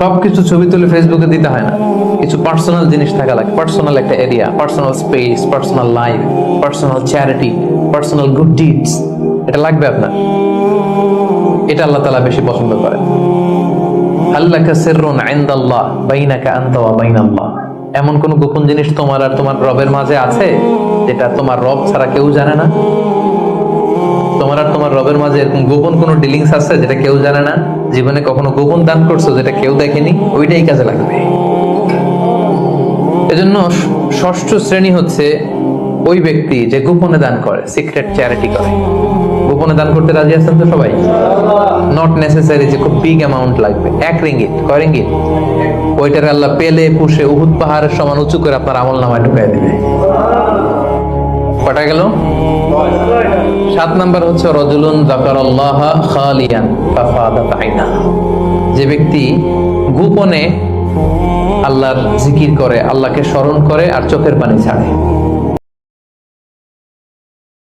সবকিছু ছবি তুলে ফেসবুকে দিতে হয় না, কিছু পার্সোনাল জিনিস থাকা লাগে, পার্সোনাল একটা area, personal space, personal life, personal charity, personal good deeds, এটা লাগবে আপনার। এটা আল্লাহ তাআলা বেশি পছন্দ করেন। আল্লাকা সিররুন ইনদাল্লাহ বাইনাকা আনতা ওয়া বাইনাল্লাহ, এমন কোন গোপন জিনিস তোমার আর তোমার রবের মাঝে আছে যেটা তোমার রব ছাড়া কেউ জানে না? তোমার আর তোমার রবের মাঝে এরকম গোপন কোনো ডিলিংস আছে যেটা কেউ জানে না? জীবনে কখনো গোপন দান করছো যেটা কেউ দেখেনি? ওইটাই কাজে লাগবে। এজন্য ষষ্ঠ শ্রেণী হচ্ছে ওই ব্যক্তি যে গোপনে দান করে, সিক্রেট চ্যারিটি করে। গোপনে দান করতে রাজি আছেন তো সবাই? নট নেসেসারি যে খুব বিগ অ্যামাউন্ট লাগবে, 1 রিঙ্গিত, কয় রিঙ্গিত, ওইটার আল্লাহ পেলে পুষে উহুদ পাহাড়ের সমান উঁচু করে আপনার আমল নামায় ঢুকাই দিবে। কটা গেল? 7 নাম্বার হচ্ছে রাজুলুন যাকারাল্লাহ খালিয়ান ফাফাদাত আইনা, যে ব্যক্তি গোপনে আল্লাহর জিকির করে, আল্লাহকে স্মরণ করে আর চোখের পানি ছাড়ে।